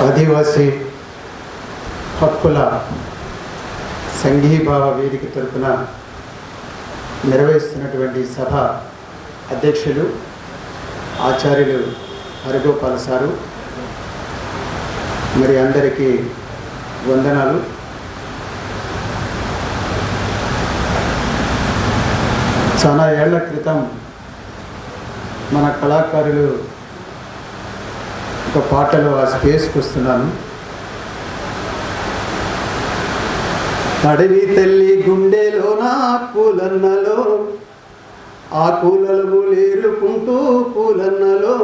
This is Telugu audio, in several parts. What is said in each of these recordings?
ఆదివాసీ హక్కుల సంఘీభావ వేదిక తరపున నిర్వహిస్తున్నటువంటి సభ అధ్యక్షులు ఆచార్యులు హరిగోపాల్ సారు, మరి అందరికీ వందనాలు. చాలా ఏళ్ల క్రితం మన కళాకారులు ఒక పాటలో ఆ స్పేస్కి వస్తున్నాను. అడవి తల్లి గుండెలోన పూలన్నలో ఆ పూలలు లేరుకుంటూ పూలన్నలో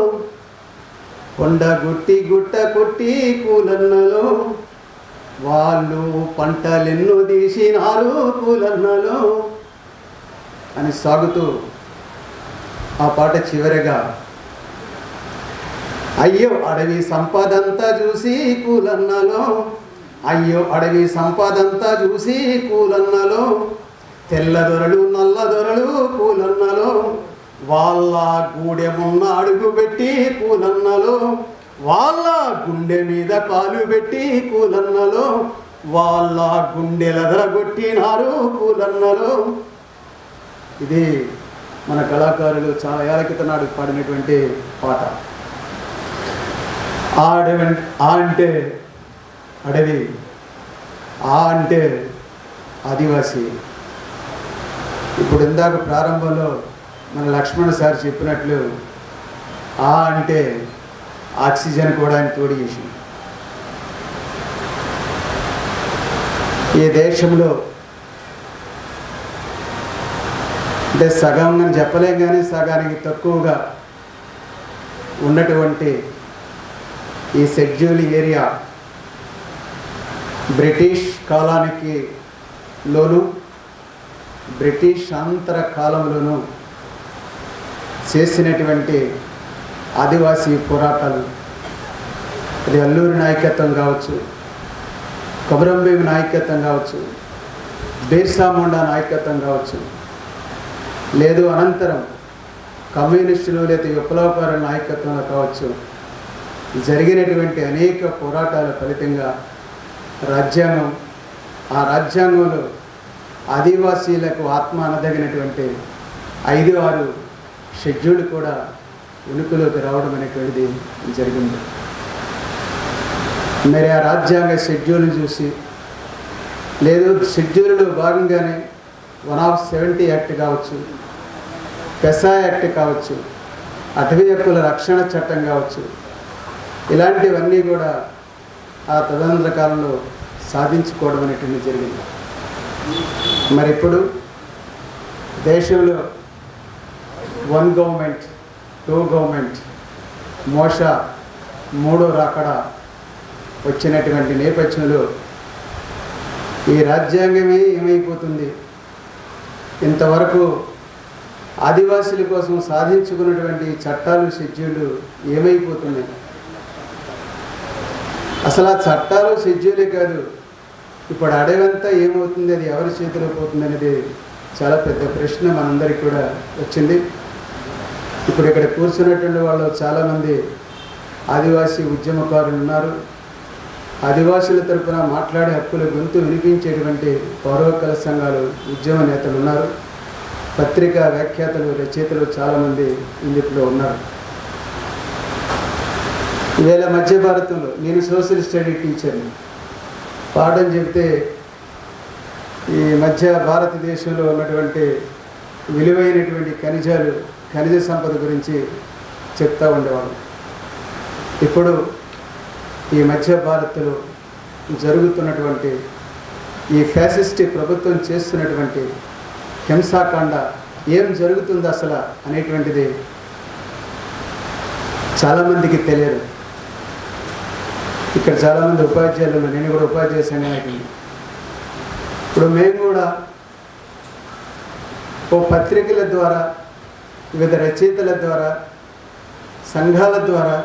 కొండ గుట్టి గుట్ట కొట్టి పూలన్నలో వాళ్ళు పంటలెన్నో తీసినారు పూలన్నలో అని సాగుతూ ఆ పాట చివరగా అయ్యో అడవి సంపదంతా చూసి పూలన్నలో, అయ్యో అడవి సంపదంతా చూసి పూలన్నలో, తెల్లదొరలు నల్లదొరలు పూలన్నలో, వాళ్ళ గూడెమున్న అడుగు పెట్టి పూలన్నలో, వాళ్ళ గుండె మీద కాలు పెట్టి పూలన్నలో, వాళ్ళ గుండెల దరగొట్టినారు పూలన్నలో. ఇది మన కళాకారులు చాలా ఏళ్ల క్రితం నాడు పాడినటువంటి పాట. ఆ అంటే అడవి, ఆ అంటే ఆదివాసీ. ఇప్పుడు ఇందాక ప్రారంభంలో మన లక్ష్మణ్ సార్ చెప్పినట్లు ఆ అంటే ఆక్సిజన్ కూడా ఆయన తోడు చేసి ఈ దేశంలో అంటే సగం అని చెప్పలేం, కానీ సగానికి తక్కువగా ఉన్నటువంటి ఈ షెడ్యూల్ ఏరియా బ్రిటిష్ కాలానికి లోను బ్రిటిష్ అంతర కాలంలోనూ చేసినటువంటి ఆదివాసీ పోరాటాలు, అది అల్లూరి నాయకత్వం కావచ్చు, కొమరంభీం నాయకత్వం కావచ్చు, బిర్సా ముండా నాయకత్వం కావచ్చు, లేదు అనంతరం కమ్యూనిస్టులు లేదా విప్లవకారుల నాయకత్వంలో కావచ్చు, జరిగినటువంటి అనేక పోరాటాల ఫలితంగా రాజ్యాంగం, ఆ రాజ్యాంగంలో ఆదివాసీలకు ఆత్మ అనదగినటువంటి 5-6 షెడ్యూల్ కూడా ఉనికిలోకి రావడం అనేటువంటిది జరిగింది. మరి ఆ రాజ్యాంగ షెడ్యూల్ని చూసి, లేదు షెడ్యూల్లో భాగంగానే 170 యాక్ట్ కావచ్చు, పెసా యాక్ట్ కావచ్చు, అటవీ హక్కుల రక్షణ చట్టం కావచ్చు, ఇలాంటివన్నీ కూడా ఆ తదనంతర కాలంలో సాధించుకోవడం అనేటువంటి జరిగింది. మరి ఇప్పుడు దేశంలో 1 గవర్నమెంట్ 2 గవర్నమెంట్ మోషా 3వ రాకడ వచ్చినటువంటి నేపథ్యంలో ఈ రాజ్యాంగమే ఏమైపోతుంది, ఇంతవరకు ఆదివాసీల కోసం సాధించుకున్నటువంటి చట్టాలు షెడ్యూళ్ళు ఏమైపోతున్నాయి? అసలు ఆ చట్టాలు షెడ్యూలే కాదు, ఇప్పుడు అడవంతా ఏమవుతుంది, అది ఎవరి చేతిలో పోతుంది అనేది చాలా పెద్ద ప్రశ్న మనందరికీ కూడా వచ్చింది. ఇప్పుడు ఇక్కడ కూర్చున్నటువంటి వాళ్ళు చాలామంది ఆదివాసీ ఉద్యమకారులు ఉన్నారు. ఆదివాసీల తరపున మాట్లాడే హక్కుల గొంతు వినిపించేటువంటి పౌర హక్కుల సంఘాలు, ఉద్యమ నేతలు ఉన్నారు. పత్రికా వ్యాఖ్యాతలు, రచయితలు చాలామంది ఇందులో ఉన్నారు. ఈవేళ మధ్య భారతంలో నేను సోషల్ స్టడీ టీచర్ని, పాఠం చెబితే ఈ మధ్య భారతదేశంలో ఉన్నటువంటి విలువైనటువంటి ఖనిజ సంపద గురించి చెప్తూ ఉండేవాళ్ళు. ఇప్పుడు ఈ మధ్య భారత్లో జరుగుతున్నటువంటి ఈ ఫ్యాసిస్ట్ ప్రభుత్వం చేస్తున్నటువంటి హింసాకాండ ఏం జరుగుతుంది అసలు అనేటువంటిది చాలామందికి తెలియదు. ఇక్కడ చాలామంది ఉపాధ్యాయులు, నేను కూడా ఉపాధ్యాయ సంఘానికి, ఇప్పుడు మేము కూడా ఓ పత్రికల ద్వారా, వివిధ రచయితల ద్వారా, సంఘాల ద్వారా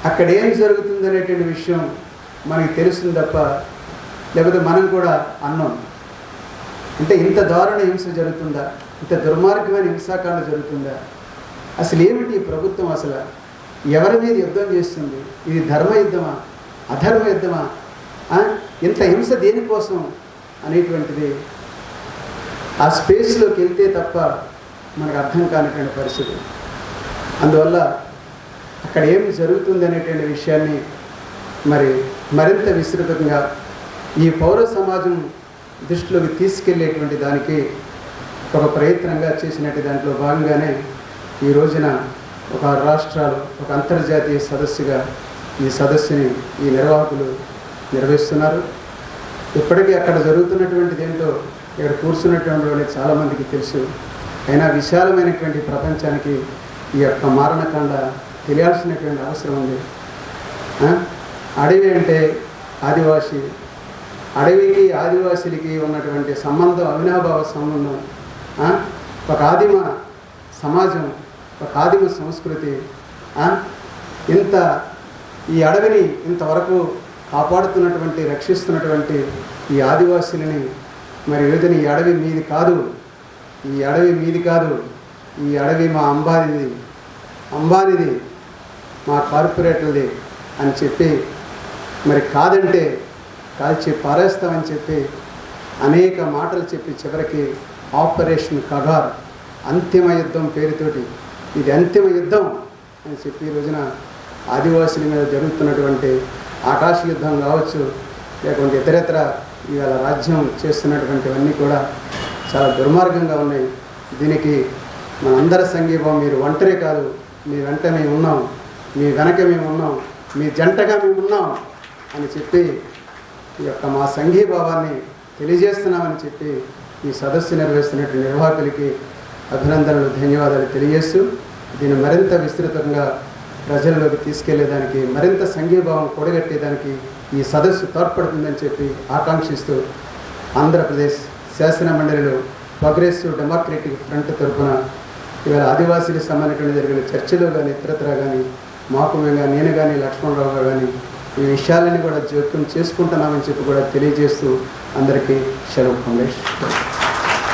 అక్కడ ఏం జరుగుతుంది అనేటువంటి విషయం మనకి తెలుస్తుంది తప్ప, లేకపోతే మనం కూడా అన్నాం. అంటే ఇంత దారుణ హింస జరుగుతుందా, ఇంత దుర్మార్గమైన హింసాకాండ జరుగుతుందా, అసలు ఏమిటి ప్రభుత్వం, అసలు ఎవరి మీద యుద్ధం చేస్తుంది? ఇది ధర్మ యుద్ధమా, అధర్మ యుద్ధమా, ఇంత హింస దేనికోసం అనేటువంటిది ఆ స్పేస్లోకి వెళ్తే తప్ప మనకు అర్థం కానిటువంటి పరిస్థితి. అందువల్ల అక్కడ ఏమి జరుగుతుంది అనేటువంటి విషయాన్ని మరింత విస్తృతంగా ఈ పౌర సమాజం దృష్టిలోకి తీసుకెళ్లేటువంటి దానికి ఒక ప్రయత్నంగా చేసినట్టు దాంట్లో భాగంగానే ఈ రోజున ఒక 6 రాష్ట్రాలు ఒక అంతర్జాతీయ సదస్సుగా ఈ సదస్సుని ఈ నిర్వాహకులు నిర్వహిస్తున్నారు. ఇప్పటికీ అక్కడ జరుగుతున్నటువంటిది ఏంటో ఇక్కడ కూర్చున్నటువంటి వాళ్ళకి చాలామందికి తెలుసు. అయినా విశాలమైనటువంటి ప్రపంచానికి ఈ యొక్క మారణకాండ తెలియాల్సినటువంటి అవసరం ఉంది. అడవి అంటే ఆదివాసి, అడవికి ఆదివాసులకి ఉన్నటువంటి సంబంధం అవినాభావ సంబంధం, ఒక ఆదిమ సమాజం, ఒక ఆదిమ సంస్కృతి. ఈ అడవిని ఇంతవరకు కాపాడుతున్నటువంటి రక్షిస్తున్నటువంటి ఈ ఆదివాసులని యోజన ఈ అడవి మీది కాదు, ఈ అడవి మీది కాదు, ఈ అడవి మా అంబానిది మా కార్పొరేట్లది అని చెప్పి కాదంటే కాల్చి పారేస్తామని చెప్పి అనేక మాటలు చెప్పి చివరికి ఆపరేషన్ కగార్ అంతిమ యుద్ధం పేరుతోటి ఇది అంతిమ యుద్ధం అని చెప్పి ఈ రోజున ఆదివాసుల మీద జరుగుతున్నటువంటి ఆకాశ యుద్ధం కావచ్చు, లేకుంటే ఇతరత్ర ఇవాళ రాజ్యం చేస్తున్నటువంటివన్నీ కూడా చాలా దుర్మార్గంగా ఉన్నాయి. దీనికి మనందరి సంఘీభావం, మీరు ఒంటరి కాదు, మీ వెంట మేము ఉన్నాం, మీ వెనక మేము ఉన్నాం, మీ జంటగా మేము ఉన్నాం అని చెప్పి ఈ యొక్క మా సంఘీభావాన్ని తెలియజేస్తున్నామని చెప్పి ఈ సదస్సు నిర్వహిస్తున్నటువంటి నిర్వాహకులకి అభినందనలు, ధన్యవాదాలు తెలియజేస్తూ దీన్ని మరింత విస్తృతంగా ప్రజల్లోకి తీసుకెళ్లేదానికి, మరింత సంఘీభావం కూడగట్టేదానికి ఈ సదస్సు తోడ్పడుతుందని చెప్పి ఆకాంక్షిస్తూ ఆంధ్రప్రదేశ్ శాసన మండలిలో ప్రోగ్రెసివ్ డెమోక్రటిక్ ఫ్రంట్ తరఫున ఇవాళ ఆదివాసీలకు సంబంధించిన జరిగిన చర్చలో కానీ ఇతరత్ర కానీ మాకు మేము నేను కానీ లక్ష్మణరావు గారు కానీ ఈ విషయాలని కూడా జోక్యం చేసుకుంటున్నామని చెప్పి కూడా తెలియజేస్తూ అందరికీ సెలవు.